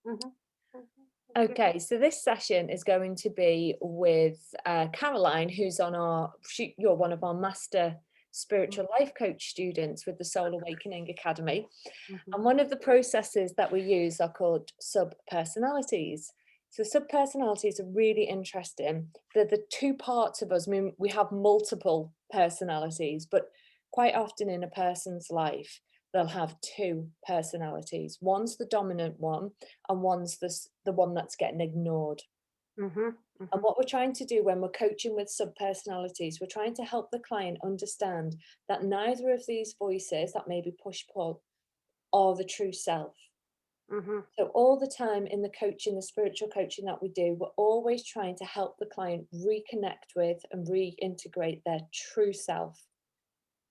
Mhm. Okay, so this session is going to be with Caroline, who's on you're one of our master Mhm. spiritual life coach students with the Soul Awakening Academy. Mhm. And one of the processes that we use are called subpersonalities. So subpersonalities are really interesting. They're the two parts of us. I mean, we have multiple personalities, but quite often in a person's life, they'll have two personalities. One's the dominant one, and one's the one that's getting ignored. Mhm. And Mhm. what we're trying to do when we're coaching with subpersonalities, we're trying to help the client understand that neither of these voices that maybe push pull are the true self. Mhm. So all the time in the coaching, the spiritual coaching that we do, we're always trying to help the client reconnect with and reintegrate their true self.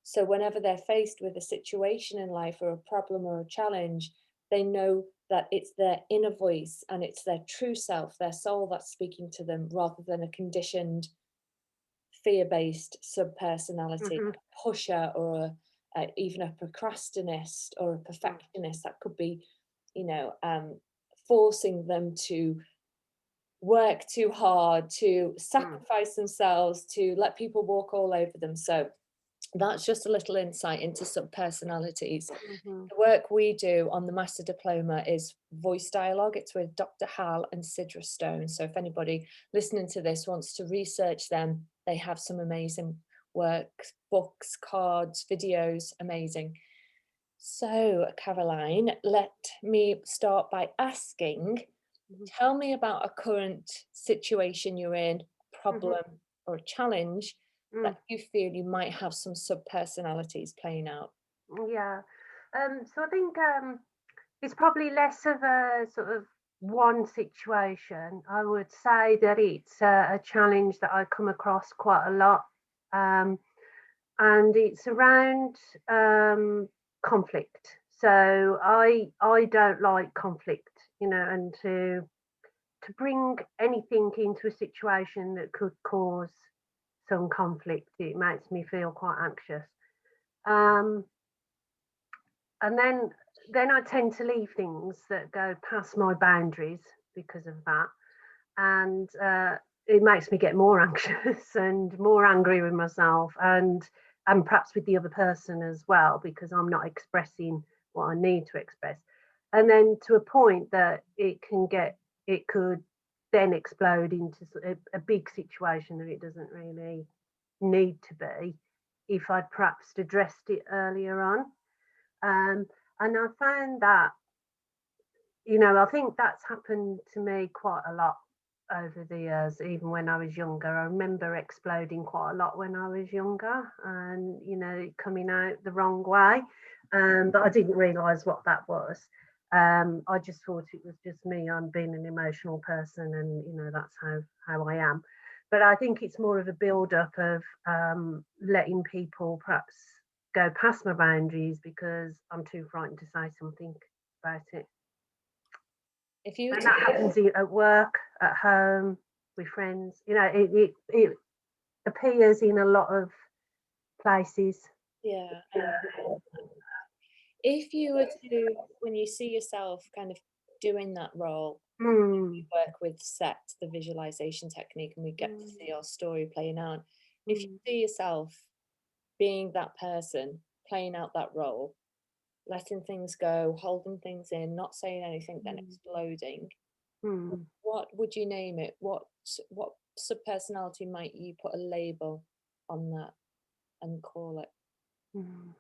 So whenever they're faced with a situation in life or a problem or a challenge, they know that it's their inner voice and it's their true self, their soul that's speaking to them rather than a conditioned, fear-based subpersonality, Mhm. like a pusher or even a procrastinist or a Mhm. perfectionist that could be, you know, forcing them to work too hard, to Mhm. sacrifice themselves, to let people walk all over them. So that's just a little insight into subpersonalities. Mhm. The work we do on the Master Diploma is voice dialogue. It's with Dr. Hal and Sidra Stone. So if anybody listening to this wants to research them, they have some amazing work, books, cards, videos, amazing. So, Caroline, let me start by asking, Mhm. tell me about a current situation you're in, Mhm. problem or a challenge that Mm. you feel you might have some subpersonalities playing out. Yeah. So I think it's probably less of a sort of one situation. I would say that it's a challenge that I come across quite a lot, um, and it's around conflict. So I don't like conflict, and to bring anything into a situation that could cause some conflict, it makes me feel quite anxious. Um, and then I tend to leave things that go past my boundaries because of that, and it makes me get more anxious and more angry with myself, and perhaps with the other person as well, because I'm not expressing what I need to express, and then to a point that it could then explode into a big situation that it doesn't really need to be if I'd perhaps addressed it earlier on. Um, and I found that, I think that's happened to me quite a lot over the years, even when I was younger. I remember exploding quite a lot when I was younger and, it coming out the wrong way. But I didn't realise what that was. I just thought it was just me. I'm being an emotional person and, that's how I am. But I think it's more of a build up of letting people perhaps go past my boundaries because I'm too frightened to say something about it. If you were And to that happens at work, at home, with friends. It appears in a lot of places. Yeah, I understand. If you were to, when you see yourself kind of doing that role, we Mm, work with set, the visualization technique, and we get to mm, see our story playing out. If you mm, see yourself being that person, playing out that role, letting things go, holding things in, not saying anything, then mm, exploding, mm. what would you name it? What subpersonality might you put a label on that and call it? Mm.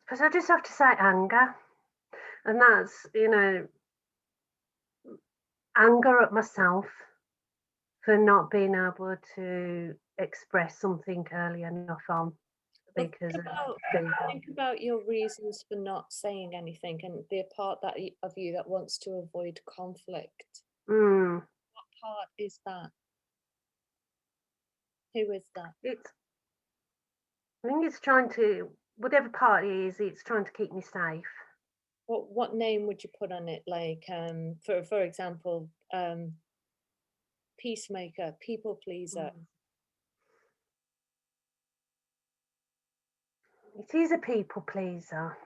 Because I just have to say anger, and that's anger at myself for not being able to express something early enough on Well, because of think about your reasons for not saying anything and the part of you that wants to avoid conflict. mm, What part is that? Who is that? it's I think it's trying to, whatever part it is, it's trying to keep me safe. What name would you put on it? Like for example, peacemaker, people pleaser. Mm. it is a people pleaser,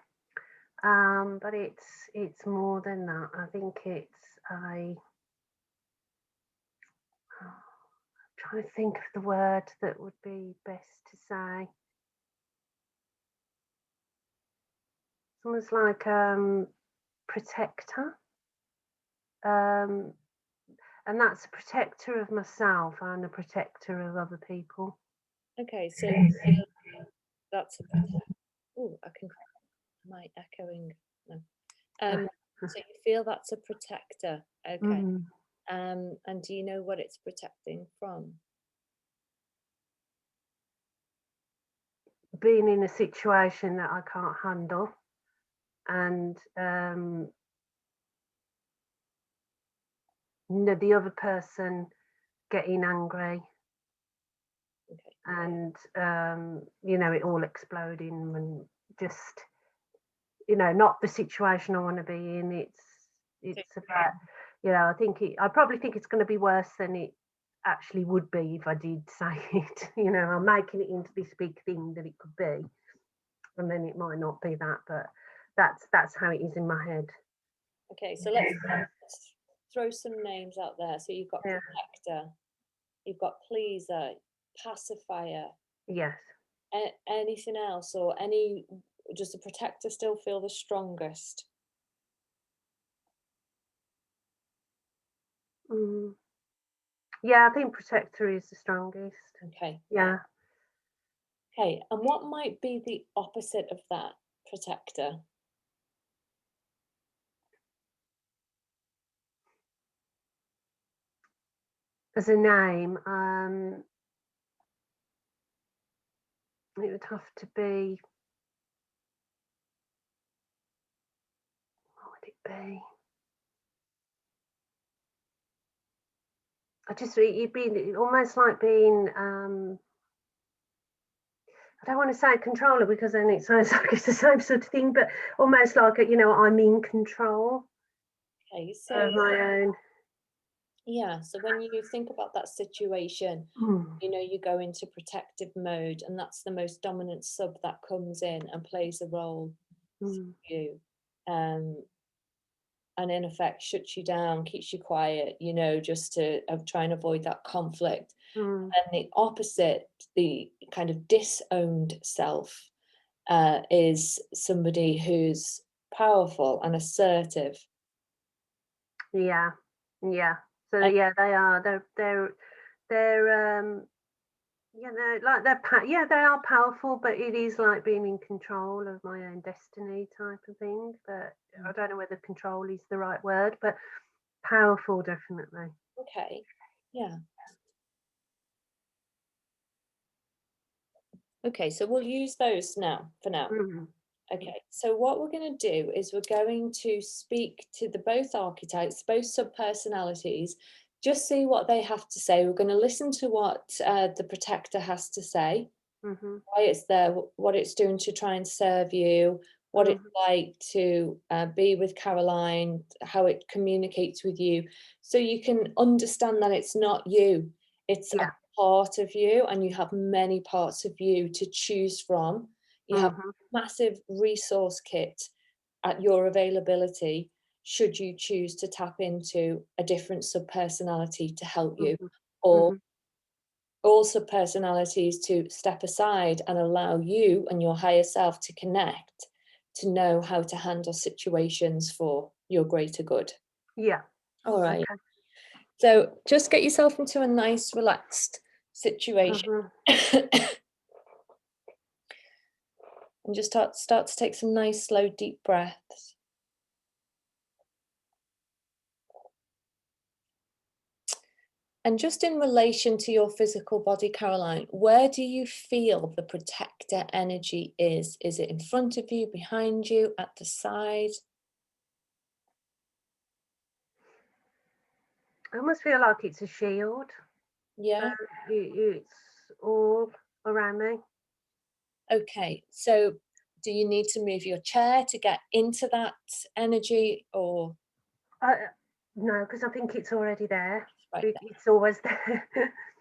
but it's more than that. I think it's a trying to think of the word that would be best to say. It's almost like protector, um, and that's a protector of myself and a protector of other people. Okay, so you feel that's a oh, am I echoing? No. So you feel that's a protector. Okay. Mm. And do you know what it's protecting from? Being in a situation that I can't handle, and the other person getting angry, Okay. and it all exploding, and just not the situation I want to be in. It's about, I probably think it's going to be worse than it actually would be if I did say it. I'm making it into this big thing that it could be, and then it might not be that, but that's how it is in my head. Okay, so let's throw some names out there. So you've got Yeah. protector, you've got pleaser, pacifier, Yes. anything else, or does the protector still feel the strongest? Mm. Yeah, I think protector is the strongest. Okay. Yeah. Okay, and what might be the opposite of that protector? As a name, it would have to be, what would it be? It'd be almost like being, I don't want to say controller because then it sounds like it's the same sort of thing, but almost like, I'm in control Okay, so of my own. yeah, so when you think about that situation, Mm. you go into protective mode, and that's the most dominant sub that comes in and plays a role Mm. for you. Um, and in effect shuts you down, keeps you quiet, just to try and avoid that conflict. Mm. And the opposite, the kind of disowned self, is somebody who's powerful and assertive. Yeah. Yeah. So And yeah, they are. They're yeah, they are powerful, but it is like being in control of my own destiny type of thing. But I don't know whether control is the right word, but powerful, definitely. okay, yeah. Okay, so we'll use those now for now. Mm. Okay, so what we're going to do is we're going to speak to the both archetypes, both subpersonalities, just see what they have to say. We're going to listen to what the protector has to say, Mm-hmm. why it's there, what it's doing to try and serve you, what it's Mm-hmm. like to be with Caroline, how it communicates with you, so you can understand that it's not you, it's a Yeah. part of you, and you have many parts of you to choose from. You have Mm-hmm. a massive resource kit at your availability should you choose to tap into a different subpersonality to help you, Mm-hmm. or Mm-hmm. also personalities to step aside and allow you and your higher self to connect, to know how to handle situations for your greater good. Yeah. All right. Okay. So just get yourself into a nice, relaxed situation. Mm-hmm. And just start to take some nice, slow, deep breaths. And just in relation to your physical body, Caroline, where do you feel the protector energy is? Is it in front of you, behind you, at the side? I almost feel like it's a shield. Yeah. It's all around me. Okay. So do you need to move your chair to get into that energy, or I, no, because I think it's already there. right It's always there.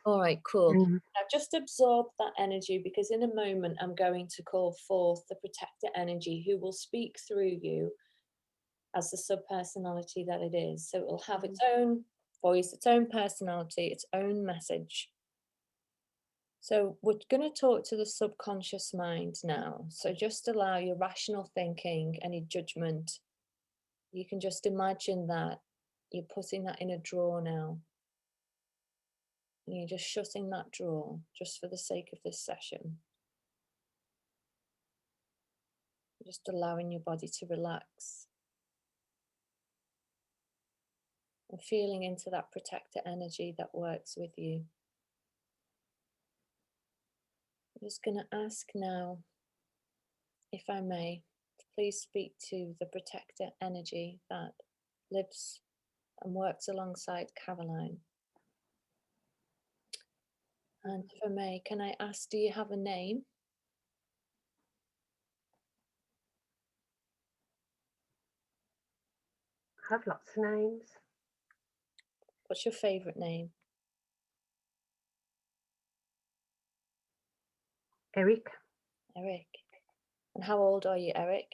All right, cool. Mm. Now just absorb that energy, because in a moment I'm going to call forth the protector energy who will speak through you as the subpersonality that it is. So it will have its own voice, its own personality, its own message. So we're going to talk to the subconscious mind now. So just allow your rational thinking, any judgment. You can just imagine that you're putting that in a drawer now. And you're just shutting that drawer just for the sake of this session. Just allowing your body to relax. And feeling into that protector energy that works with you. I'm just going to ask now, if I may, to please speak to the protector energy that lives and works alongside Caroline. And if I may, can I ask, do you have a name? I have lots of names. What's your favourite name? Eric. Eric. And how old are you, Eric?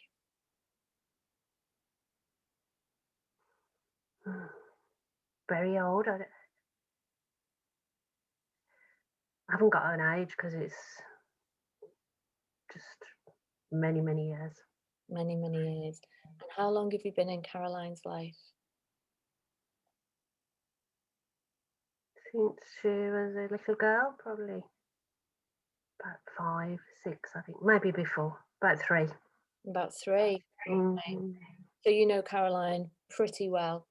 Very old. I haven't got an age because it's just many, many years. Many, many years. And how long have you been in Caroline's life? Since she was a little girl, probably about 5, 6, I think. Maybe before, about 3. About 3. Mm-hmm. So you know Caroline pretty well.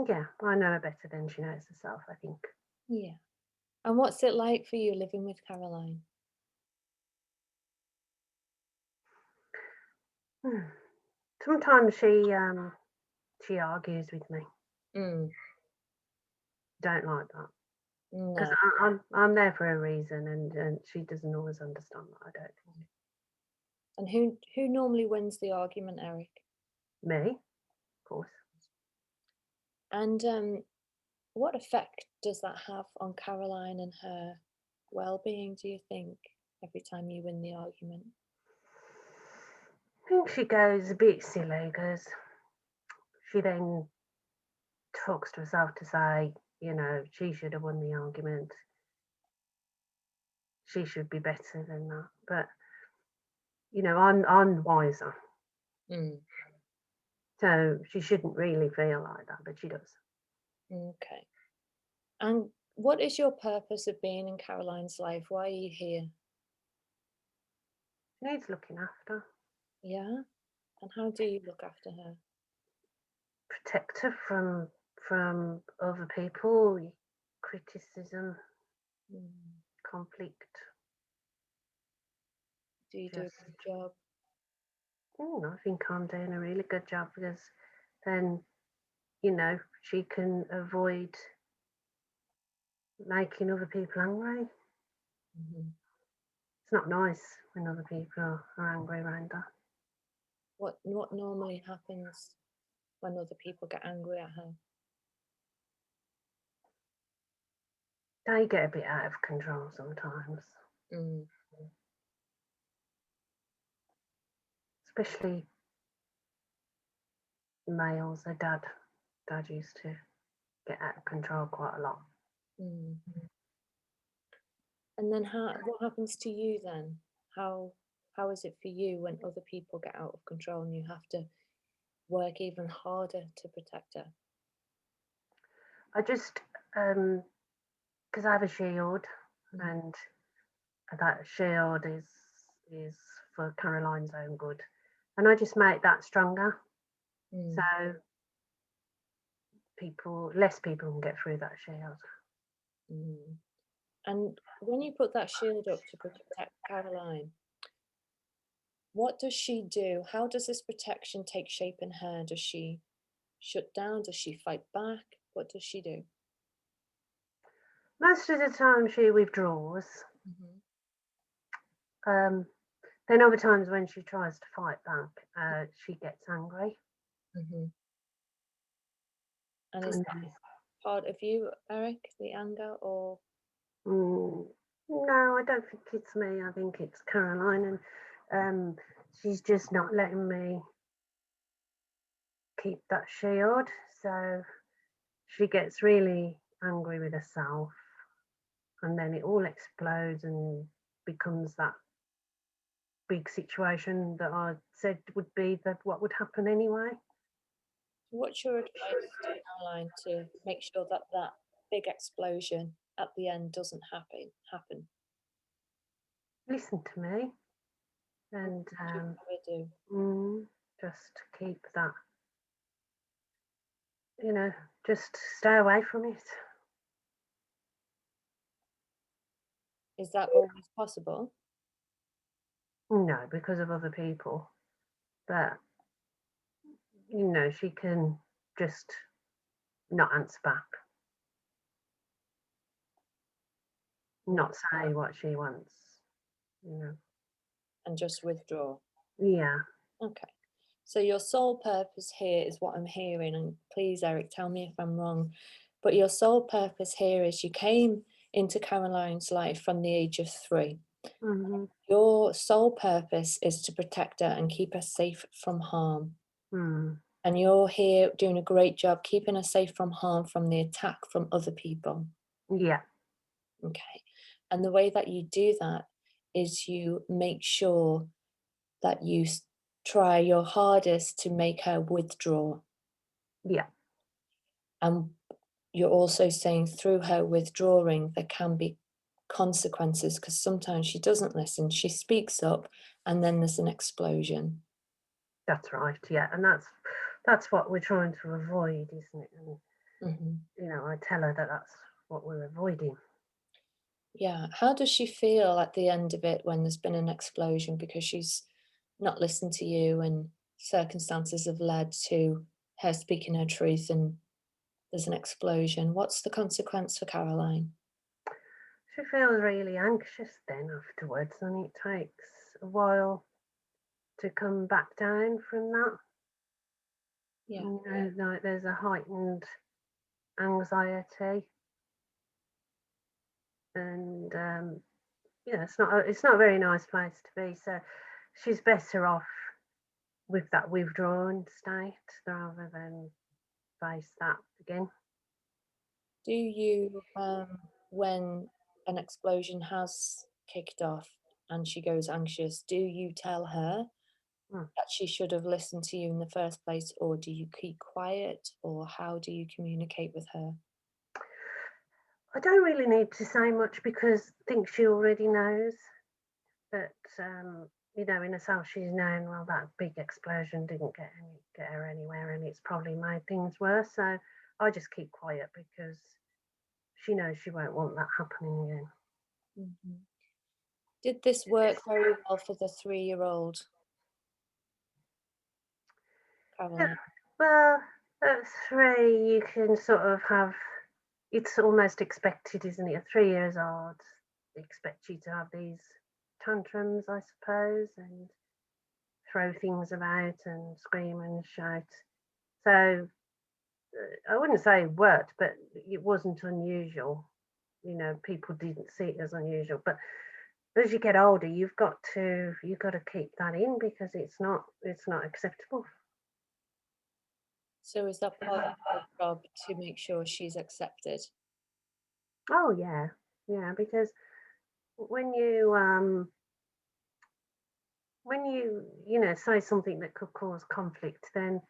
Yeah, I know her better than she knows herself, I think. Yeah. And what's it like for you living with Caroline? Sometimes she argues with me. Don't like that. Because No. I'm there for a reason, and she doesn't always understand that, I don't think. And who normally wins the argument, Eric? Me, of course. And what effect does that have on Caroline and her well-being, do you think, every time you win the argument? I think she goes a bit silly because she then talks to herself to say, she should have won the argument. She should be better than that. But, I'm wiser. So she shouldn't really feel like that, but she does. Okay. And what is your purpose of being in Caroline's life? Why are you here? She needs looking after. Yeah? And how do you look after her? Protect her from other people, criticism, conflict. Do you do a good job? I think I'm doing a really good job, because then, she can avoid making other people angry. It's not nice when other people are angry around her. What normally happens when other people get angry at her? They get a bit out of control sometimes. Especially males. Their dad used to get out of control quite a lot. And then what happens to you then? How is it for you when other people get out of control and you have to work even harder to protect her? I just, because I have a shield, and that shield is for Caroline's own good, and I just make that stronger, so less people can get through that shield. And when you put that shield up to protect Caroline, what does she do? How does this protection take shape in her? Does she shut down? Does she fight back? What does she do? Most of the time she withdraws. Then other times when she tries to fight back, she gets angry. And part of you, Eric, the anger, or Mm, no, I don't think it's me. I think it's Caroline, and she's just not letting me keep that shield. So she gets really angry with herself, and then it all explodes and becomes that big situation that I said would be that what would happen anyway. what's your advice to Caroline to make sure that that big explosion at the end doesn't happen? Listen to me What and do you ever do? just keep that, you know, just stay away from it. Is that always possible? No, because of other people. But, she can just not answer back, Right. not say what she wants, you know. And just withdraw. Yeah, Okay. So your sole purpose here is what I'm hearing, and please, Eric, tell me if I'm wrong. But your sole purpose here is you came into Caroline's life from the age of 3. mm-hmm. Your sole purpose is to protect her and keep her safe from harm. Mm. And you're here doing a great job keeping her safe from harm from the attack from other people. Yeah, Okay. And the way that you do that is you make sure that you try your hardest to make her withdraw. yeah, And you're also saying through her withdrawing, there can be consequences because sometimes she doesn't listen, she speaks up, and then there's an explosion. that's right. Yeah, and that's what we're trying to avoid, isn't it? And Hmm. I tell her that that's what we're avoiding. Yeah. How does she feel at the end of it when there's been an explosion because she's not listened to you and circumstances have led to her speaking her truth and there's an explosion? What's the consequence for Caroline? She feels really anxious then afterwards, and it takes a while to come back down from that. Yeah. Like there's a heightened anxiety, and it's not a very nice place to be. So she's better off with that withdrawn state rather than face that again. Do you, when an explosion has kicked off and she goes anxious, do you tell her Mm. that she should have listened to you in the first place, or do you keep quiet, or how do you communicate with her? I don't really need to say much because I think she already knows that. In herself, she's known. Well, that big explosion didn't get her anywhere, and it's probably made things worse. So I just keep quiet because she knows she won't want that happening again. Mhm. Did this work very well for the 3-year-old, Yeah, Caroline? well, at 3, you can sort of have. It's almost expected, isn't it? At 3 years old, they expect you to have these tantrums, I suppose, and throw things about and scream and shout. So I wouldn't say it worked, but it wasn't unusual. People didn't see it as unusual. But as you get older, you've got to keep that in because it's not acceptable. So is that part of your job to make sure she's accepted? Oh yeah, yeah. Because when you say something that could cause conflict, then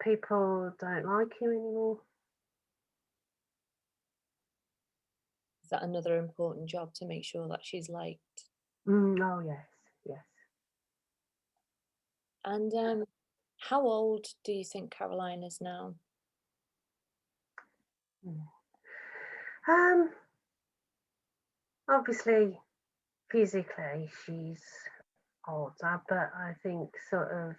people don't like you anymore. Is that another important job to make sure that she's liked? Oh yes, yes. And how old do you think Caroline is now? Mm. Um, Obviously, physically she's older, but I think sort of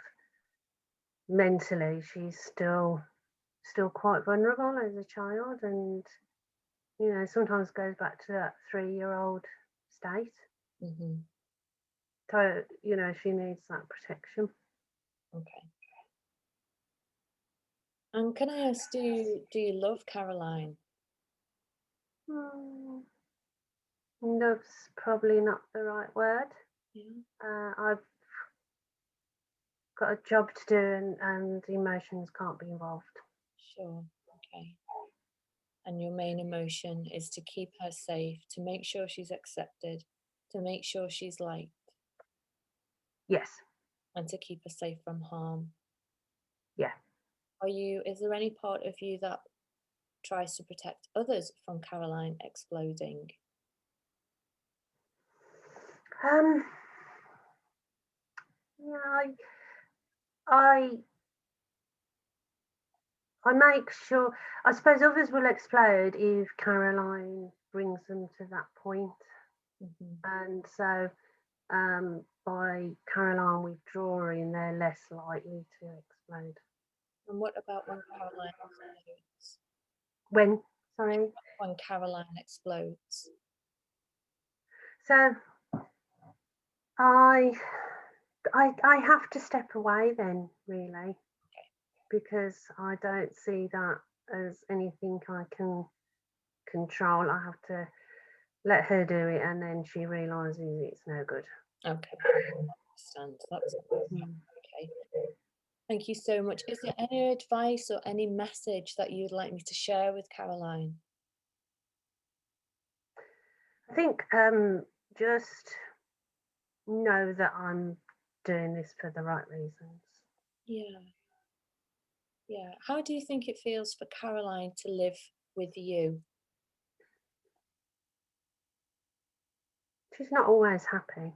mentally she's still quite vulnerable as a child, and sometimes goes back to that 3-year-old state. Hmm. So she needs that protection. Okay. And can I ask, do you love Caroline? Hmm, love's probably not the right word. Yeah, I've got a job to do, and emotions can't be involved. sure. Okay. And your main emotion is to keep her safe, to make sure she's accepted, to make sure she's liked, Yes, and to keep her safe from harm. yeah. Is there any part of you that tries to protect others from Caroline exploding? Um, yeah, I I make sure. I suppose others will explode if Caroline brings them to that point, Hmm. and so by Caroline withdrawing, they're less likely to explode. And what about when Caroline explodes? When, sorry. When Caroline explodes. So I I have to step away then, really, because I don't see that as anything I can control. I have to let her do it, and then she realizes it's no good. Okay, I understand. That's Mm. okay. Thank you so much. Is there any advice or any message that you'd like me to share with Caroline? I think just know that I'm doing this for the right reasons. Yeah, yeah. How do you think it feels for Caroline to live with you? She's not always happy,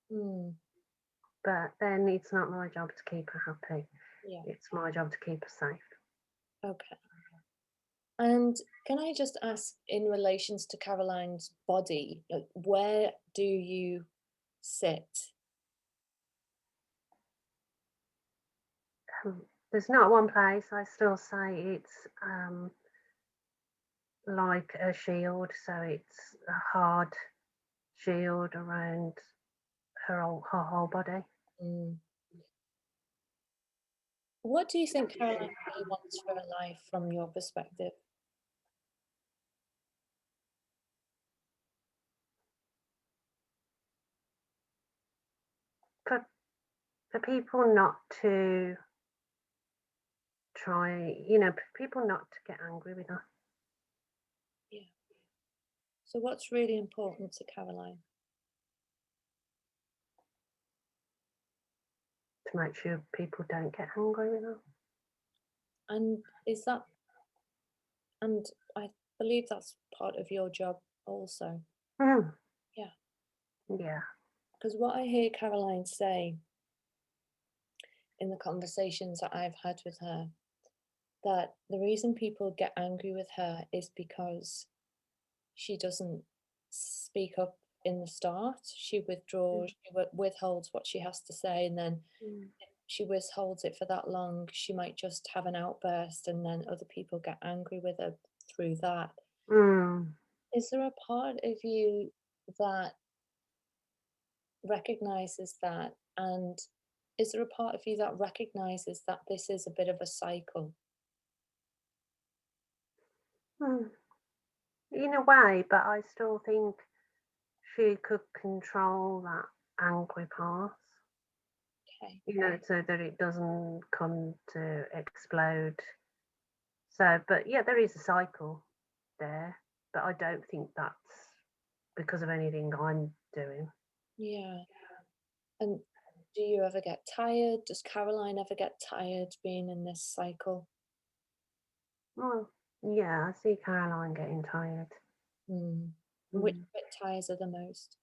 Hmm. but then it's not my job to keep her happy. Yeah. It's my job to keep her safe. Okay. And can I just ask, in relations to Caroline's body, like, where do you sit? There's not one place. I still say it's like a shield, so it's a hard shield around her whole body. Mm. What do you think Caroline really wants for her life from your perspective? For for people not to try, people not to get angry with her, Yeah. So, what's really important to Caroline? to make sure people don't get angry with her. And is that, and I believe that's part of your job also. Mm, Yeah. yeah. Because what I hear Caroline say in the conversations that I've had with her, that the reason people get angry with her is because she doesn't speak up in the start. She withdraws, Mm, she withholds what she has to say, and then mm, she withholds it for that long. She might just have an outburst, and then other people get angry with her through that. mm. Is there a part of you that recognizes that? And is there a part of you that recognizes that this is a bit of a cycle? Mm. In a way, but I still think she could control that angry part, Okay. so that it doesn't come to explode. So, but yeah, there is a cycle there, but I don't think that's because of anything I'm doing. Yeah. And do you ever get tired? Does Caroline ever get tired being in this cycle? Well, yeah, I see Caroline getting tired. Mm. And which Mm. bit tires her the most?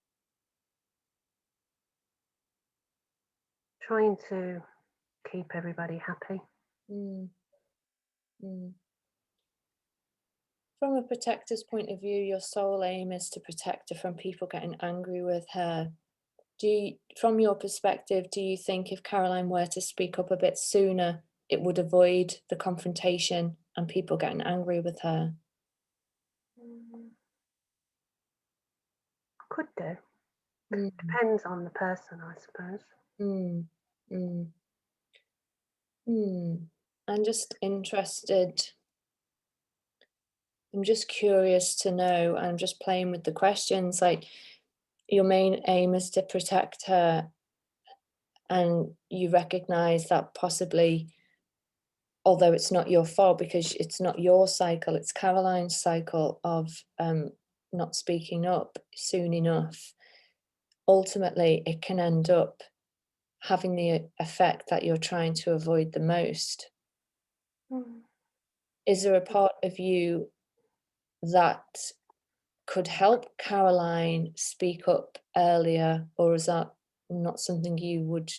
Trying to keep everybody happy. Mm. Mm. From a protector's point of view, your sole aim is to protect her from people getting angry with her. From your perspective, do you think if Caroline were to speak up a bit sooner, it would avoid the confrontation and people getting angry with her? Mm. Could do. Mm, Depends on the person, I suppose. mm, mm, mm. I'm just interested, I'm just curious to know, I'm just playing with the questions, like your main aim is to protect her, and you recognize that possibly, although it's not your fault because it's not your cycle, it's Caroline's cycle of not speaking up soon enough, ultimately it can end up having the effect that you're trying to avoid the most. Mm. Is there a part of you that could help Caroline speak up earlier, or is that not something you would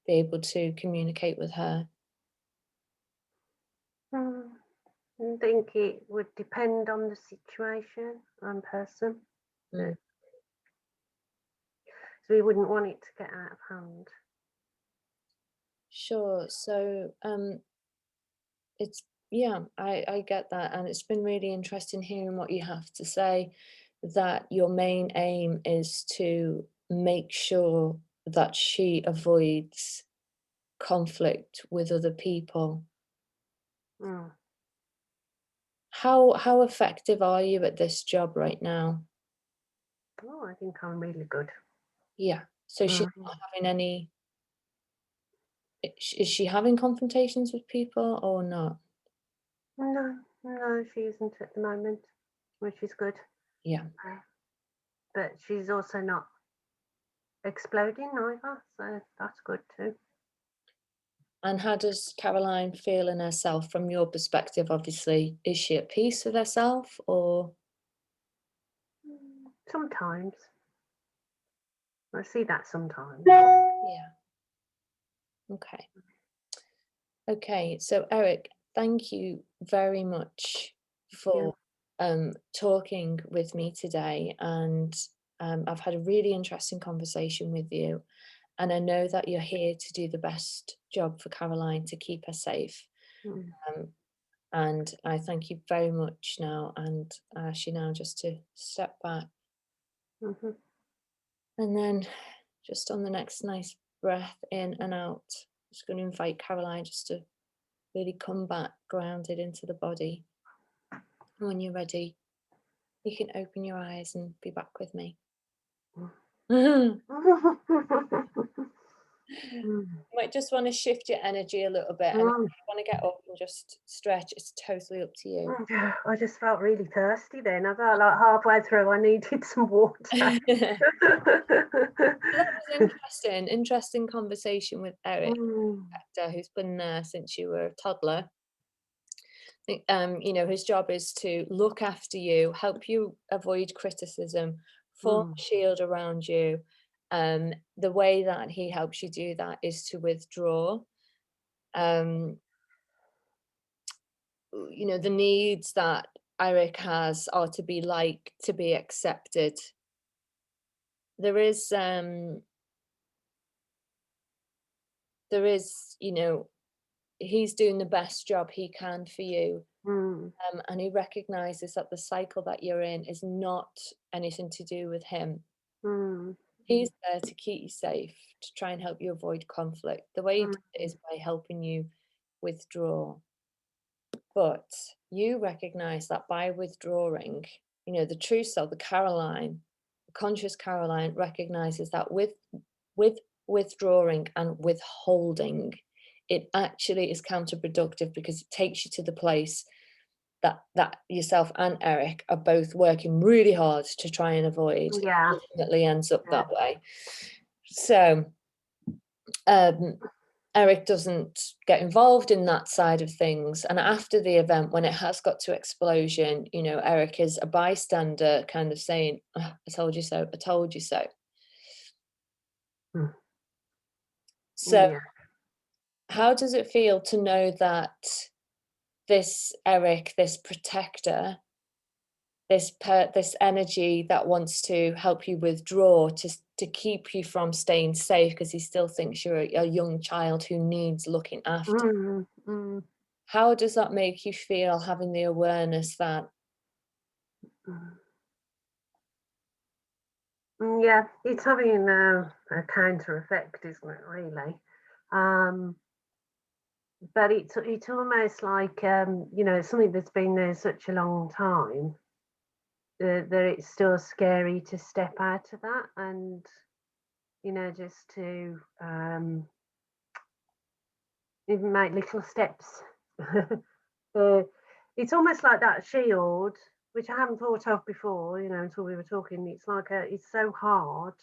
be able to communicate with her? Mm. I think it would depend on the situation and person. Mm. So we wouldn't want it to get out of hand. Sure. So it's, yeah, I get that, and it's been really interesting hearing what you have to say, that your main aim is to make sure that she avoids conflict with other people. Mm. How effective are you at this job right now? Oh, I think I'm really good. Yeah. So she's Mm. not having any, is she having confrontations with people or not? No, no, she isn't at the moment, which is good. Yeah. But she's also not exploding either, so that's good too. And how does Caroline feel in herself from your perspective, obviously? Is she at peace with herself or? Sometimes. I see that sometimes. Yeah. Okay. Okay. So Eric, thank you very much Yeah. for talking with me today, and I've had a really interesting conversation with you. And I know that you're here to do the best job for Caroline to keep her safe. Mm. Um, and I thank you very much now. And I ask you now just to step back, Mm-hmm. and then just on the next nice breath in and out, just going to invite Caroline just to really come back grounded into the body. And when you're ready, you can open your eyes and be back with me. Mm. You might just want to shift your energy a little bit, and if Mm. you want to get up and just stretch, it's totally up to you. I just felt really thirsty then. I felt like halfway through I needed some water. That was interesting conversation with Eric, Mm. who's been there since you were a toddler. You know, his job is to look after you, help you avoid criticism, form Mm. a shield around you. The way that he helps you do that is to withdraw. Um, you know, the needs that Eric has are to be liked, to be accepted. There is you know, he's doing the best job he can for you. Mm. And he recognizes that the cycle that you're in is not anything to do with him. Mm. He's there to keep you safe, to try and help you avoid conflict. The way he does Mm. it is by helping you withdraw. But you recognize that by withdrawing, you know, the true self, the Caroline, the conscious Caroline recognizes that with withdrawing and withholding, it actually is counterproductive because it takes you to the place that yourself and Eric are both working really hard to try and avoid. It Yeah. ultimately ends up Yeah. that way. So um, Eric doesn't get involved in that side of things. And after the event, when it has got to explosion, you know, Eric is a bystander, kind of saying, "Oh, I told you so, I told you so." Mm. So Yeah. how does it feel to know that this Eric, this protector, this energy that wants to help you withdraw to keep you from staying safe because he still thinks you're a young child who needs looking after? Mm. Mm. How does that make you feel, having the awareness that Mm. Yeah, it's having a counter effect, isn't it, really? Um, but it's almost like something that's been there such a long time that it's still scary to step out of that, and just to even make little steps. uh, it's almost like that shield, which I haven't thought of before, until we were talking. It's so hard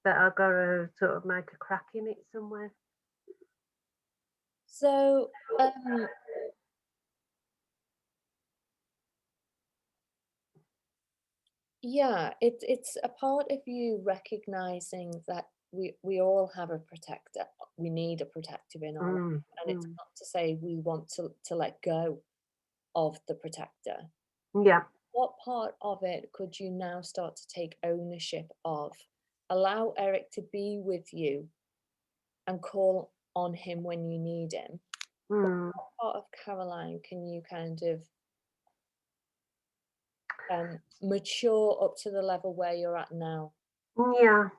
that I've got to sort of make a crack in it somewhere. So, yeah, it's a part of you recognizing that we all have a protector. We need a protector in our life, Mm, and it's mm. not to say we want to let go of the protector. Yeah. What part of it could you now start to take ownership of? Allow Eric to be with you and call on him when you need him. But Mm. what part of Caroline can you kind of mature up to the level where you're at now? Yeah.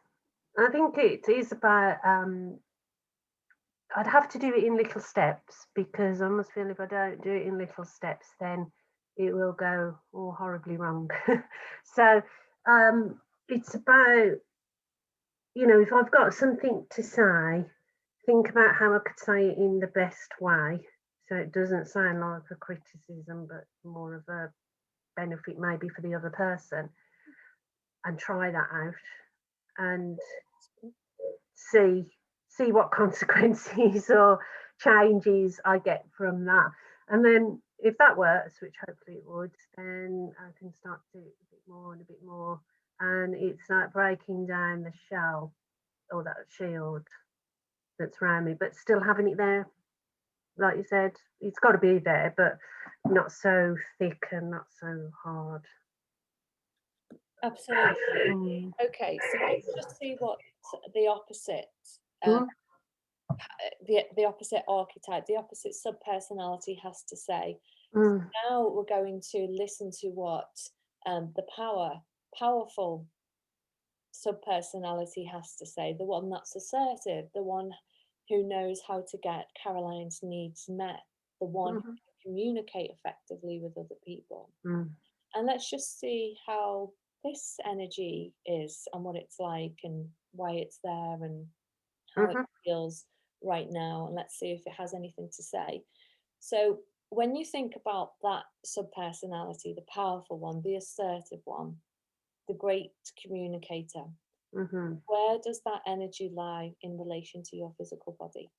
I think it is about I'd have to do it in little steps, because I almost feel if I don't do it in little steps, then it will go all horribly wrong. So it's about, if I've got something to say, think about how I could say it in the best way, so it doesn't sound like a criticism, but more of a benefit maybe for the other person, and try that out and see see what consequences or changes I get from that. And then if that works, which hopefully it would, then I can start to do it a bit more and a bit more. And it's like breaking down the shell or that shield that's around me, but still having it there. Like you said, it's got to be there, but not so thick and not so hard. Absolutely. Mm. Okay, so let's just see what the opposite, um, Mm. the opposite archetype, the opposite subpersonality has to say. Mm. Now we're going to listen to what the powerful subpersonality has to say, the one that's assertive, the one who knows how to get Caroline's needs met, the one who Mhm. can communicate effectively with other people. Mm. And let's just see how this energy is and what it's like and why it's there and how it Mhm. feels right now. And let's see if it has anything to say. So, when you think about that subpersonality, the powerful one, the assertive one, the great communicator, Mhm. where does that energy lie in relation to your physical body?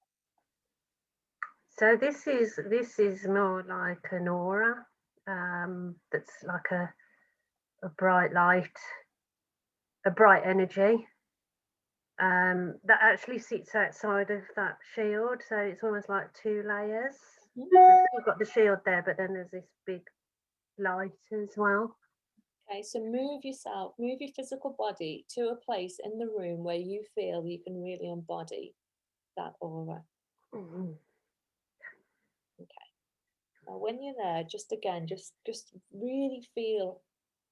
So this is more like an aura, that's like a bright light, a bright energy, that actually sits outside of that shield. So it's almost like two layers. Mhm. So you've still got the shield there, but then there's this big light as well. Okay, so move yourself, move your physical body to a place in the room where you feel you can really embody that aura. Mhm. Okay. Now, when you're there, just again, just really feel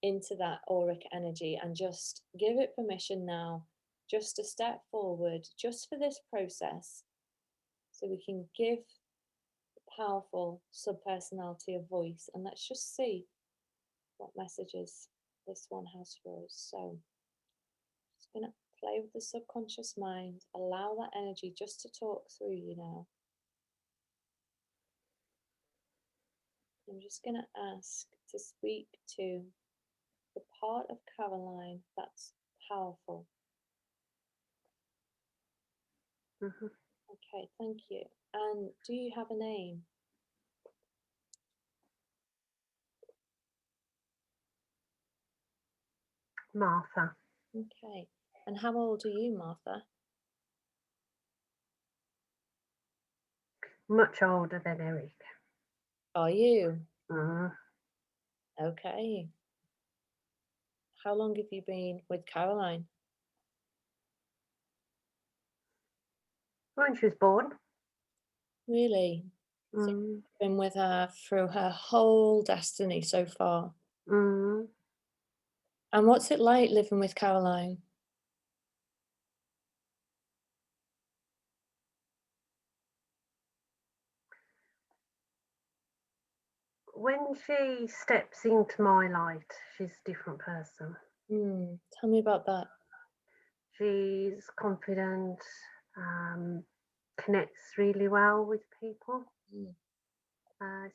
into that auric energy and just give it permission now, just to step forward, just for this process, so we can give the powerful subpersonality a voice. And let's just see what messages this one has for us. So, just gonna play with the subconscious mind, allow that energy just to talk through you now. I'm just going to ask to speak to the part of Caroline that's powerful. Mhm. Okay, thank you. And do you have a name? Martha, Okay. And how old are you, Martha? much older than Eric. Are you? Mhm. Okay. How long have you been with Caroline? When she was born. Really? So Mm. you've been with her through her whole destiny so far. Mm. And what's it like living with Caroline? when she steps into my light, she's a different person. Tell me about that. She's confident, um, connects really well with people, Mm,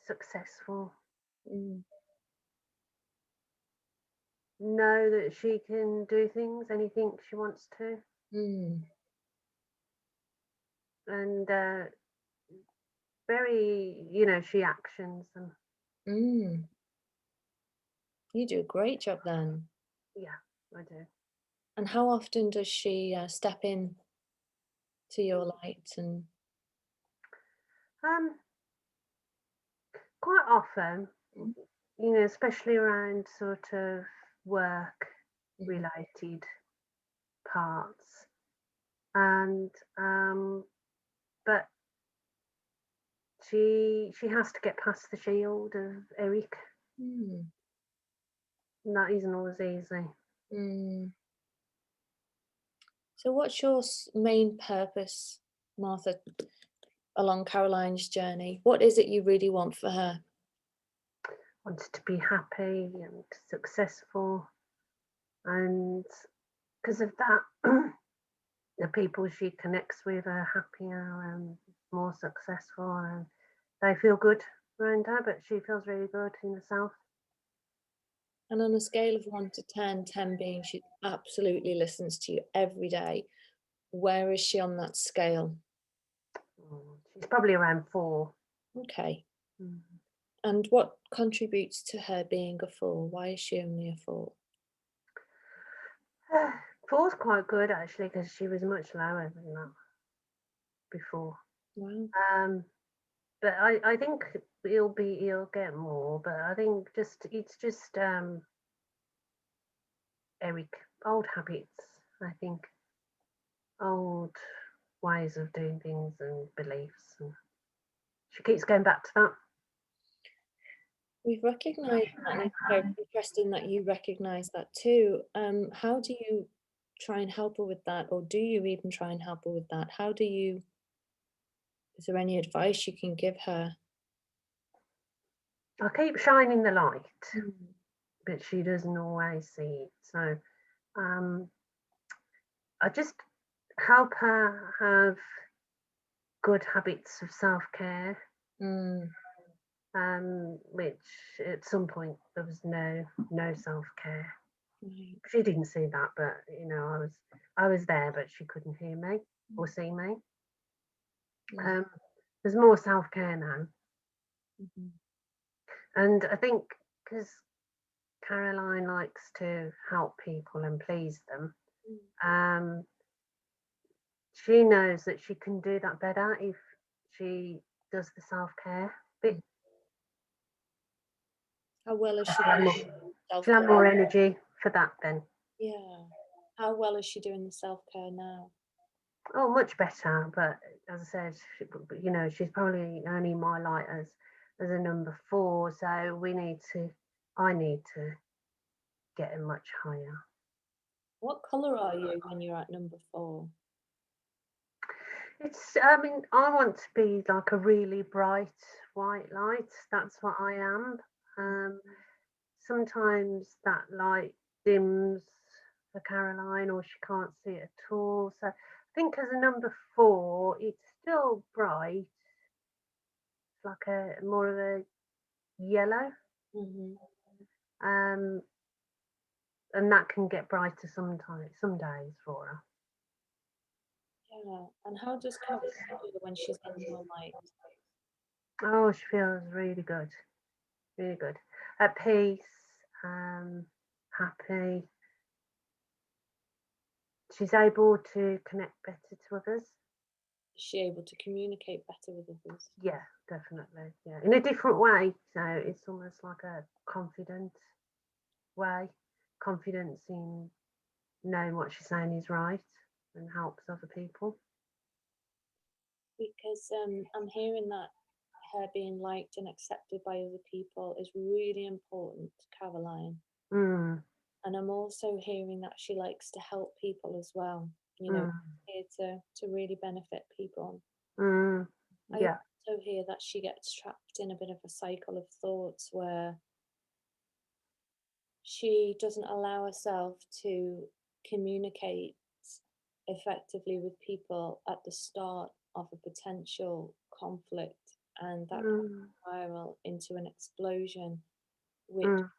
successful. mm, Know that she can do things, anything she wants to, mm, and very, she actions them. mm. You do a great job then. Yeah, I do. And how often does she step in to your light? And Um, Quite often, mm, especially around sort of work mhm, related parts, and but she has to get past the shield of Eric, mm, and that isn't always easy. mm. So, what's your main purpose, Martha, along Caroline's journey? What is it you really want for her? Wants to be happy and successful, and because of that, the people she connects with are happier and more successful, and they feel good around her. But she feels really good in herself. And on a scale of 1 to 10, 10 being she absolutely listens to you every day, where is she on that scale? She's probably around 4. Okay. Mm. And what contributes to her being a 4? Why is she only a 4? 4's quite good actually because she was much lower than that before. Wow. Um, but I think he'll get more. But I think it's just Eric, old habits. I think old ways of doing things and beliefs, and she keeps going back to that. We've recognised that, and it's very interesting that you recognise that too. How do you try and help her with that, or do you even try and help her with that? How do you? Is there any advice you can give her? I keep shining the light, Mm, but she doesn't always see it. So um, I just help her have good habits of self care, mm, which at some point there was no self care. right, She didn't see that, but I was there, but she couldn't hear me or see me. mm, Um, there's more self care now, mhm, and I think because Caroline likes to help people and please them, mm. um, she knows that she can do that better if she does the self care bit. Mm. How well is she She'll have doing more, self she'll have care? more energy for that then. Yeah. How well is she doing the self care now? Oh, much better. But as I said, she's probably only my light as a number 4. So I need to get her much higher. What colour are you when you're at number 4? I mean, I want to be like a really bright white light. That's what I am. Um, Sometimes that light dims for Caroline, or she can't see it at all. So I think as a number 4, it's still bright. It's like a more of a yellow, Mm-hmm. um, and that can get brighter sometimes, some days for her. Yeah. And how does Caroline feel when she's in your light? Oh, she feels really good, at peace, happy. She's able to connect better to others. Is she able to communicate better with others? Yeah, definitely. Yeah, in a different way. So it's almost like a confident way, confidence in knowing what she's saying is right and helps other people. Because I'm hearing that her being liked and accepted by other people is really important to Caroline. Mm, And I'm also hearing that she likes to help people as well, mm, here to really benefit people. mm, I yeah. also here that she gets trapped in a bit of a cycle of thoughts where she doesn't allow herself to communicate effectively with people at the start of a potential conflict, and that can mm, spiral into an explosion, which mm,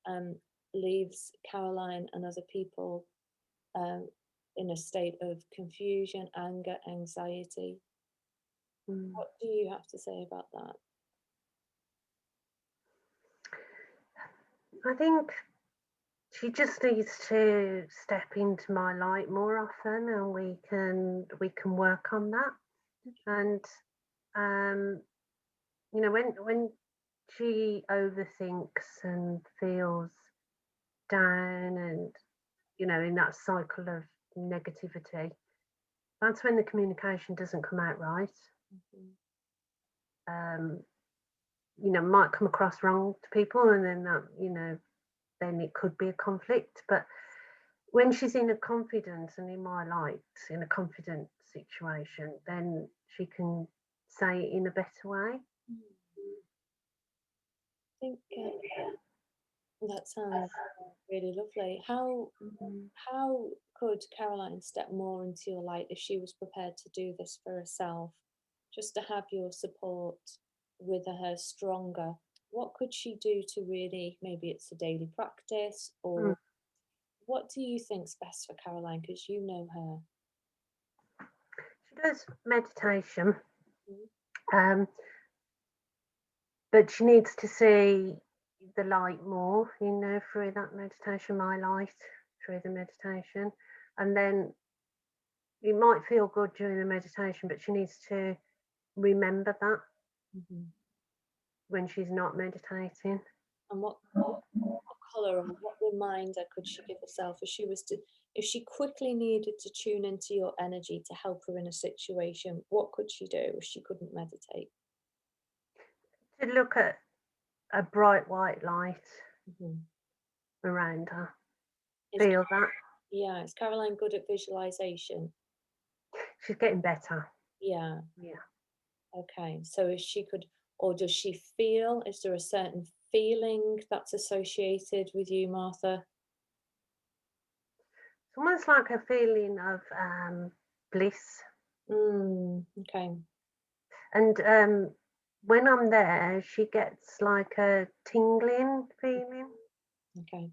um, leaves Caroline and other people um, in a state of confusion, anger, anxiety. mm. What do you have to say about that? I think she just needs to step into my light more often, and we can work on that. And um, when she overthinks and feels down, and in that cycle of negativity, that's when the communication doesn't come out right. Mhm. Um, might come across wrong to people, and then then it could be a conflict. But when she's in a confidence and in my light, in a confident situation, then she can say it in a better way. I think that sounds really lovely. Mhm. How could Caroline step more into your light if she was prepared to do this for herself, just to have your support with her stronger? What could she do to really, maybe it's a daily practice, Mm. or what do you think's best for Caroline? Because you know her. She does meditation, Mhm. um, but she needs to see the light more, through that meditation, my light, through the meditation. And then it might feel good during the meditation, but she needs to remember that Mhm. when she's not meditating. And what color or what reminder could she give herself if she quickly needed to tune into your energy to help her in a situation? What could she do if she couldn't meditate? To look at a bright white light Mhm. around her, Is feel that. Yeah, is Caroline good at visualization? She's getting better. Yeah. Yeah. Okay. So if she could, or does she feel? Is there a certain feeling that's associated with you, Martha? It's almost like a feeling of bliss. Okay. And when I'm there, she gets like a tingling feeling, Okay.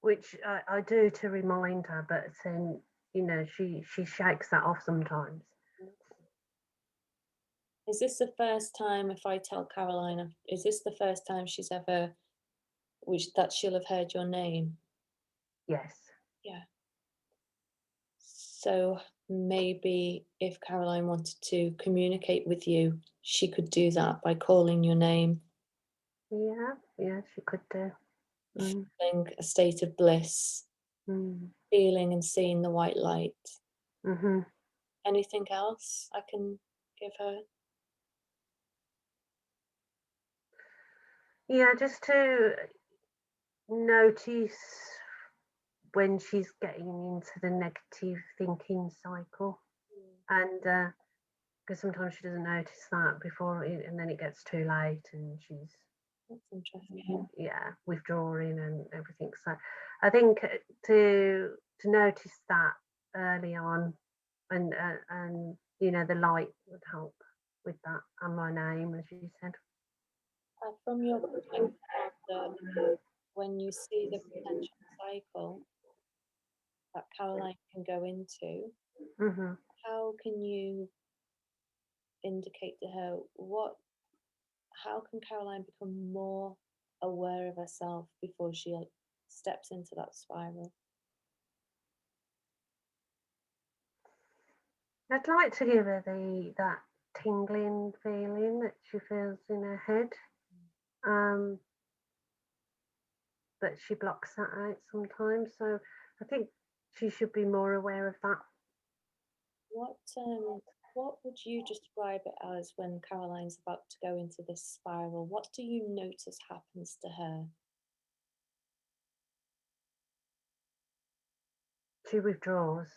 which I do to remind her, but then, she shakes that off sometimes. Is this the first time, if I tell Caroline, is this the first time she's ever, which that she'll have heard your name? Yes. Yeah. So maybe if Caroline wanted to communicate with you, she could do that by calling your name, Yeah. Yeah, she could do. Mm, feeling a state of bliss, mm, feeling and seeing the white light. hmm. Anything else I can give her? Yeah, just to notice when she's getting into the negative thinking cycle. And because sometimes she doesn't notice that before and then it gets too late, and she's That's interesting. yeah, withdrawing and everything. So I think to notice that early on, and the light would help with that, and my name, as you said. From your perspective, Martha, when you see the potential cycle that Caroline can go into, Hmm. how can you indicate to her how can Caroline become more aware of herself before she steps into that spiral? I'd like to give her the that tingling feeling that she feels in her head, um, but she blocks that out sometimes. So I think she should be more aware of that. What would you describe it as when Caroline's about to go into this spiral? What do you notice happens to her? She withdraws.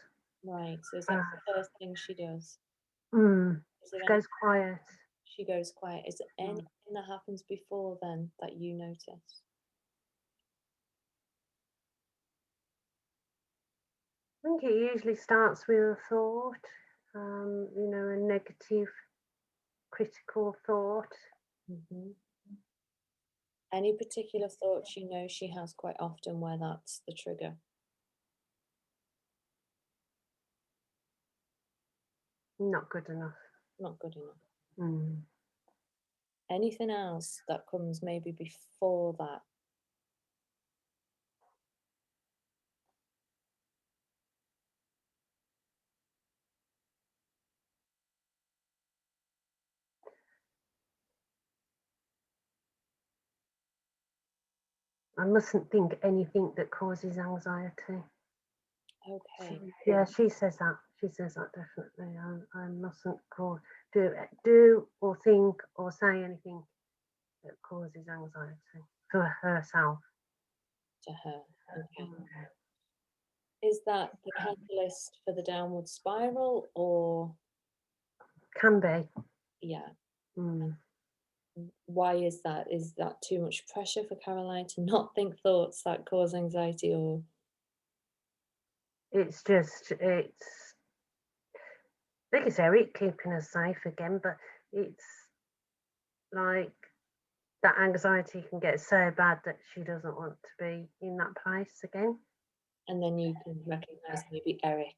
Right. So is that Uh, the first thing she does? Is there She any? goes quiet. She goes quiet. Is there Mm. anything that happens before then that you notice? I think it usually starts with a thought, a negative, critical thought. Hmm. Any particular thoughts you know she has quite often where that's the trigger? Not good enough. Not good enough. Mm. Anything else that comes maybe before that? I mustn't think anything that causes anxiety. Okay. Yeah, she says that. She says that definitely. I mustn't do or think or say anything that causes anxiety for herself. To her. Okay. Mm. Is that the catalyst for the downward spiral or Can be. yeah? Mm. Why is that? Is that too much pressure for Caroline to not think thoughts that cause anxiety or It's I think it's Eric keeping us safe again, but it's like that anxiety can get so bad that she doesn't want to be in that place again. and then you can recognize maybe Eric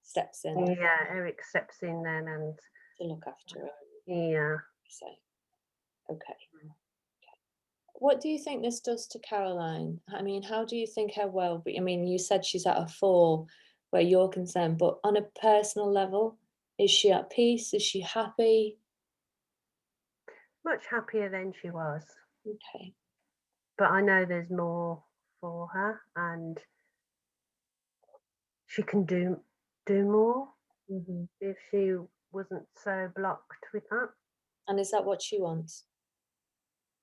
steps in Yeah, Eric steps in then and to look after her. yeah. So okay. What do you think this does to Caroline? I mean, how do you think her well-being? I mean, you said she's at a 4 where you're concerned, but on a personal level, is she at peace? Is she happy? Much happier than she was. Okay. But I know there's more for her and she can do more Hmm. if she wasn't so blocked with that. And is that what she wants?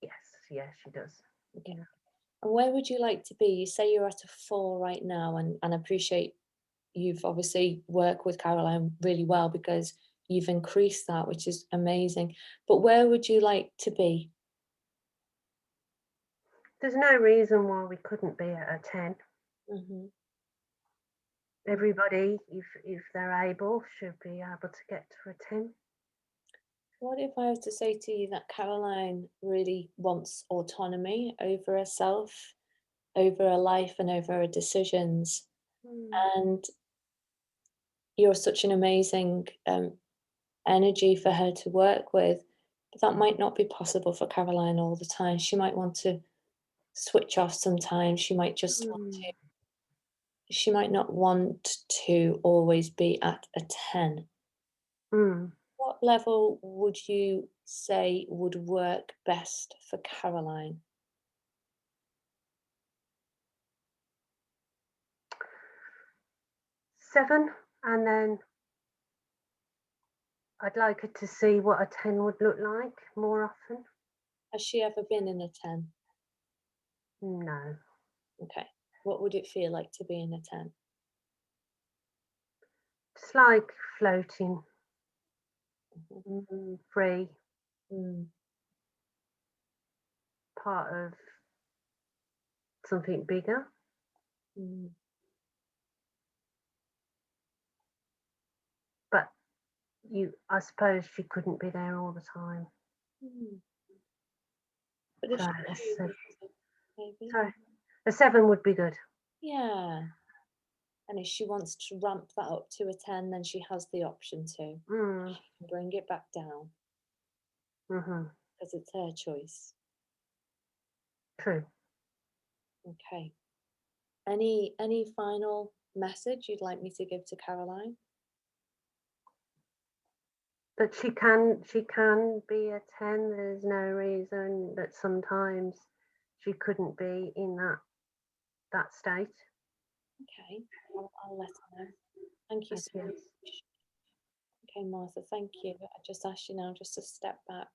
Yes, yeah, she does. Okay. Yeah. And where would you like to be? You say you're at a 4 right now, and I appreciate you've obviously worked with Caroline really well because you've increased that, which is amazing. But where would you like to be? There's no reason why we couldn't be at a 10. Hmm. Everybody, if they're able, should be able to get to a 10. What if I was to say to you that Caroline really wants autonomy over herself, over her life, and over her decisions? Mm, And you're such an amazing energy for her to work with. But that might not be possible for Caroline all the time. She might want to switch off sometimes. She might just want mm, to, she might not want to always be at a 10. mm. What level would you say would work best for Caroline? 7, and then I'd like her to see what a 10 would look like more often. Has she ever been in a 10? No, Okay. What would it feel like to be in a 10? just like floating, Mhm. free, Mm, part of something bigger. mm, But I suppose she couldn't be there all the time. mm. But if So she a chooses seven, to, maybe. sorry, a 7 would be good. Yeah. And if she wants to ramp that up to a 10, then she has the option to. Mm, She can bring it back down mm-hmm. because it's her choice. True. Okay. Any final message you'd like me to give to Caroline? But she can be a 10. There's no reason that sometimes she couldn't be in that state. Okay. I'll let her know. Thank you Thank so you. much. Okay, Martha, thank you. I just asked you now just to step back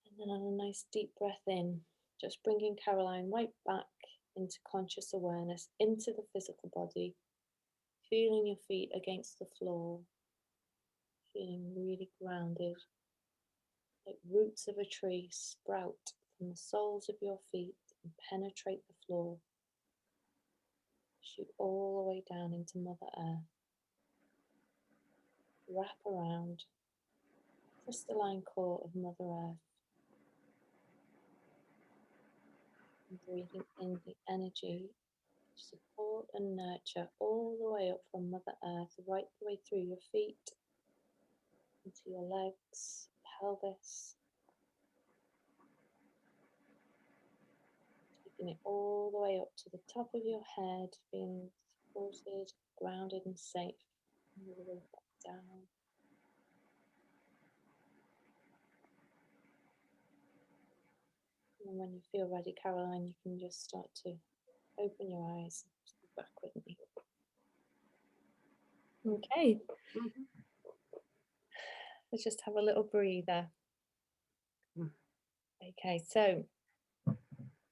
and then on a nice deep breath in, just bringing Caroline right back into conscious awareness, into the physical body, feeling your feet against the floor, feeling really grounded, like roots of a tree sprout from the soles of your feet and penetrate the floor, shoot all the way down into Mother Earth, wrap around the crystalline core of Mother Earth, and breathing in the energy, support and nurture all the way up from Mother Earth, right the way through your feet, into your legs, pelvis, taking it all the way up to the top of your head, being supported, grounded and safe, and all the way back down. And when you feel ready, Caroline, you can just start to open your eyes and just be back with me. Okay. Let's just have a little breather. Okay, so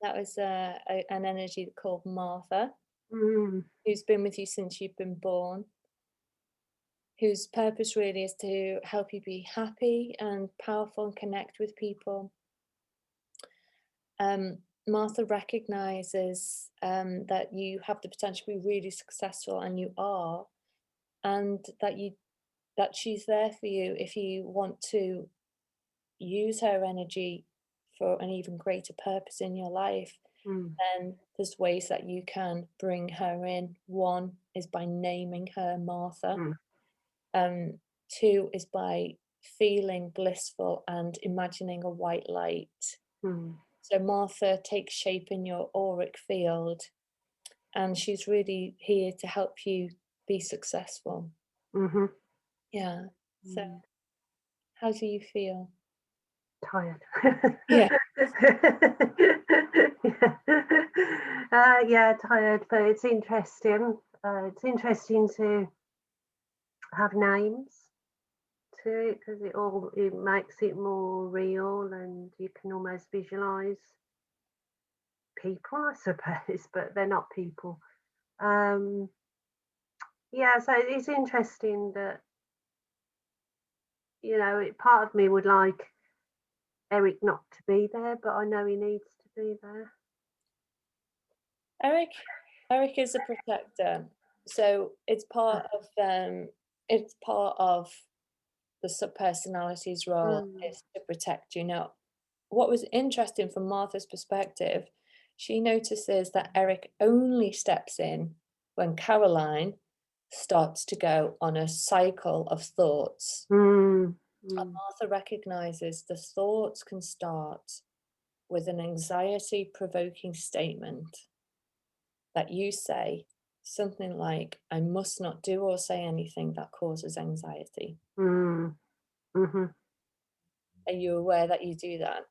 that was an energy called Martha, who's been with you since you've been born, whose purpose really is to help you be happy and powerful and connect with people. Martha recognizes that you have the potential to be really successful, and you are, and that she's there for you if you want to use her energy for an even greater purpose in your life. Then there's ways that you can bring her in. One is by naming her Martha. Two is by feeling blissful and imagining a white light. So Martha takes shape in your auric field, and she's really here to help you be successful. Yeah. So how do you feel? Tired. Yeah. Yeah, tired, but it's interesting. It's interesting to have names to it, because it makes it more real, and you can almost visualize people, I suppose, but they're not people. Yeah, so it's interesting that, part of me would like Eric not to be there, but I know he needs to be there. Eric is a protector, so it's part of the subpersonality's role is to protect you. Now, what was interesting from Martha's perspective, she notices that Eric only steps in when Caroline starts to go on a cycle of thoughts. And Martha recognizes the thoughts can start with an anxiety-provoking statement that you say, something like, I must not do or say anything that causes anxiety. Are you aware that you do that?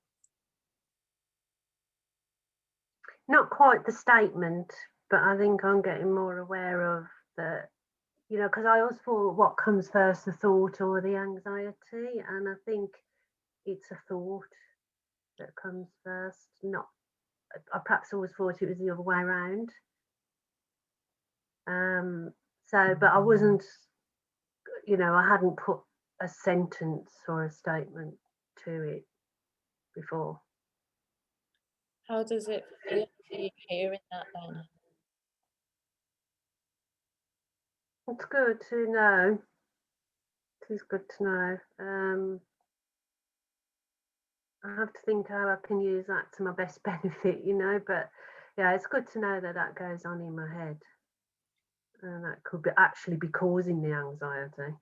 Not quite the statement, but I think I'm getting more aware of that, because I always thought, what comes first, the thought or the anxiety? And I think it's a thought that comes first. Not, I perhaps always thought it was the other way around. But I wasn't, I hadn't put a sentence or a statement to it before. How does it feel to you hearing that then? It's good to know. It is good to know. I have to think how I can use that to my best benefit, but yeah, it's good to know that that goes on in my head. And that could actually be causing the anxiety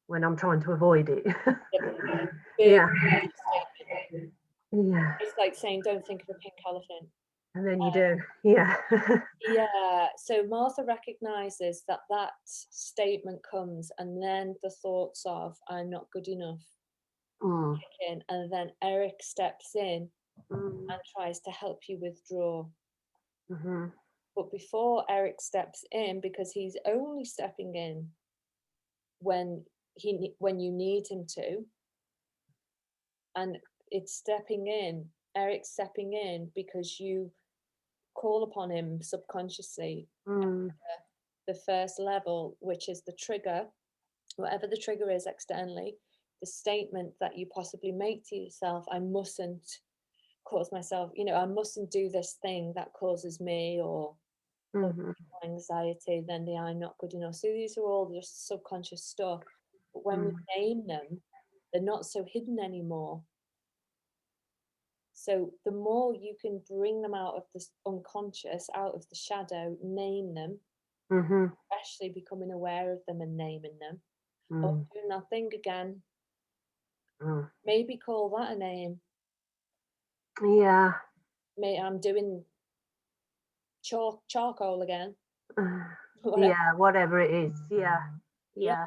when I'm trying to avoid it. Yeah. Yeah. It's like saying, don't think of a pink elephant. And then you do. Yeah. Yeah. So Martha recognizes that statement comes, and then the thoughts of, I'm not good enough. Kick in, and then Eric steps in and tries to help you withdraw. But before Eric steps in, because he's only stepping in when you need him to, and it's Eric's stepping in because you call upon him subconsciously. The first level, which is the trigger, whatever the trigger is externally, the statement that you possibly make to yourself, I mustn't cause myself, I mustn't do this thing that causes me or Mm-hmm. anxiety, then the I'm not good enough. So these are all just subconscious stuff. But when we name them, they're not so hidden anymore. So the more you can bring them out of the unconscious, out of the shadow, name them, Mm-hmm. especially becoming aware of them and naming them. Oh, Mm. I'm doing that thing again. Mm. Maybe call that a name. Yeah. Maybe I'm doing charcoal again. Whatever. Yeah, whatever it is. Yeah. Yeah. Yeah.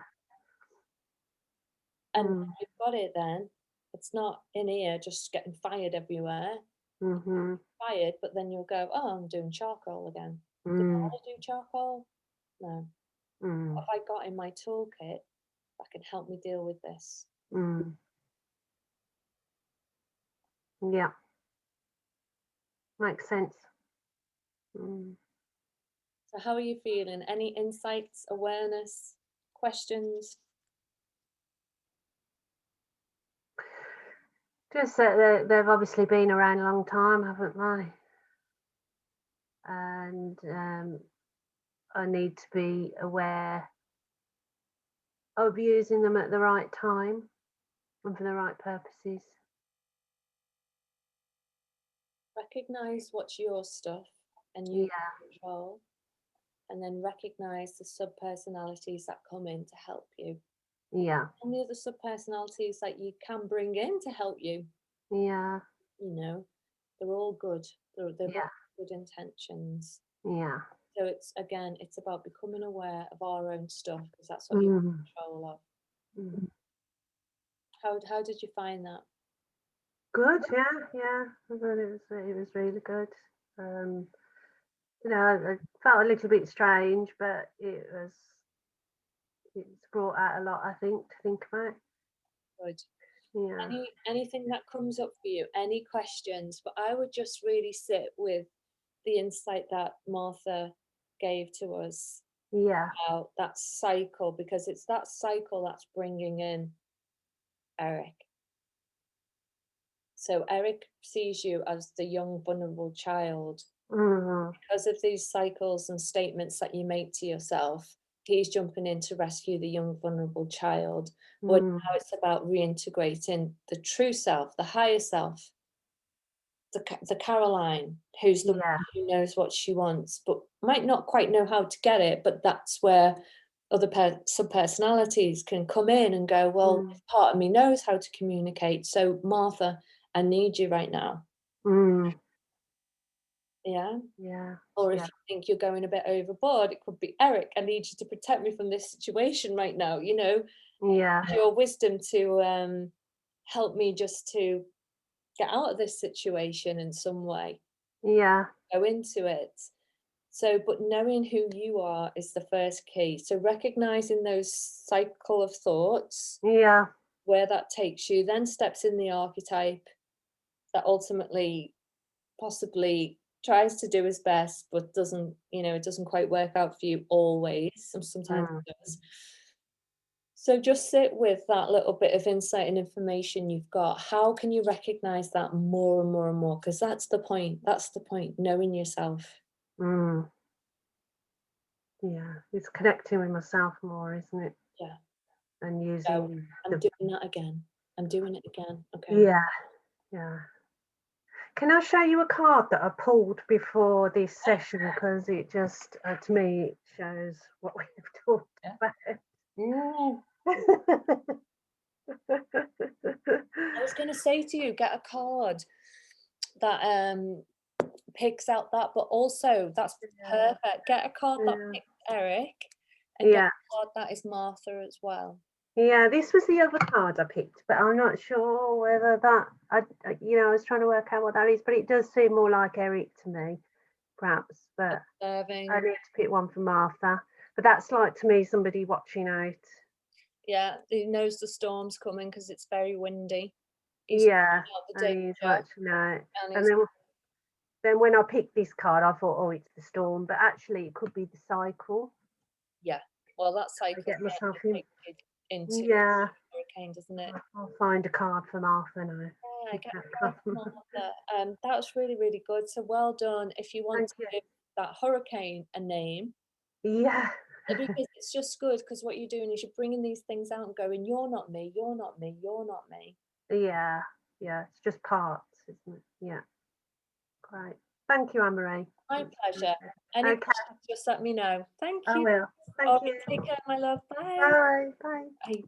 And when you've got it, then it's not in here just getting fired everywhere. Mm-hmm. Fired, but then you'll go, oh, I'm doing charcoal again. Did I want to do charcoal? No. Mm. What have I got in my toolkit that can help me deal with this? Mm. Yeah. Makes sense. Mm. So how are you feeling? Any insights, awareness, questions? Just that they've obviously been around a long time, haven't they? And I need to be aware of using them at the right time and for the right purposes. Recognize what's your stuff and you control, and then recognize the subpersonalities that come in to help you. Yeah. And the other subpersonalities that you can bring in to help you, Yeah. they're all good. They're Yeah. all good intentions. Yeah. So it's about becoming aware of our own stuff, because that's what you're in control of. Mm. How did you find that? Good. Yeah. I thought it was really good. I felt a little bit strange, but it's brought out a lot, I think, to think about. Good. Yeah. Anything that comes up for you, any questions? But I would just really sit with the insight that Martha gave to us Yeah. about that cycle, because it's that cycle that's bringing in Eric. So Eric sees you as the young, vulnerable child. Mm-hmm. Because of these cycles and statements that you make to yourself, he's jumping in to rescue the young, vulnerable child. But now it's about reintegrating the true self, the higher self, the Caroline, who's the one Yeah. who knows what she wants, but might not quite know how to get it. But that's where other subpersonalities can come in and go, well, this part of me knows how to communicate. So Martha, I need you right now. Mm. Yeah. Yeah. Or if Yeah. you think you're going a bit overboard, it could be Eric, I need you to protect me from this situation right now. Yeah. Your wisdom to help me just to get out of this situation in some way, Yeah. go into it. So, but knowing who you are is the first key. So recognizing those cycle of thoughts, Yeah. where that takes you, then steps in the archetype that ultimately possibly tries to do his best but doesn't, it doesn't quite work out for you always. Sometimes Mm. it does. So just sit with that little bit of insight and information you've got. How can you recognize that more and more and more? Because that's the point. That's the point, knowing yourself. Mm. Yeah. It's connecting with myself more, isn't it? Yeah. And So using I'm doing that again. I'm doing it again. Okay. yeah. Yeah. Can I show you a card that I pulled before this session, because it just to me it shows what we've talked Yeah. about. Ooh. I was going to say to you, get a card that picks out that, but also that's perfect. Get a card that picks Eric, and get Yeah. a card that is Martha as well. Yeah, this was the other card I picked, but I'm not sure whether that, I was trying to work out what that is, but it does seem more like Eric to me, perhaps, but Observing. I need to pick one for Martha. But that's like, to me, somebody watching out. Yeah, he knows the storm's coming because it's very windy. He's Yeah, the and he's danger, watching out. and And then when I picked this card, I thought, oh, it's the storm, but actually it could be the cycle. yeah. Well, that I cycle get myself in. into Yeah. hurricane, doesn't it? I'll find a card for Martha now. Yeah, get a card from Martha. That was really, really good. So well done. If you want Thank to you. give that hurricane a name, Yeah. because it's just good, because what you're doing is you're bringing these things out and going, you're not me, you're not me, you're not me. Yeah. Yeah. It's just parts, isn't it? Yeah. Great. Thank you, Anne-Marie. My That's pleasure. really Any good. Okay, questions, just let me know. Thank I you. will. All Thank right, you. take care, my love. Bye. Bye. Bye. Bye.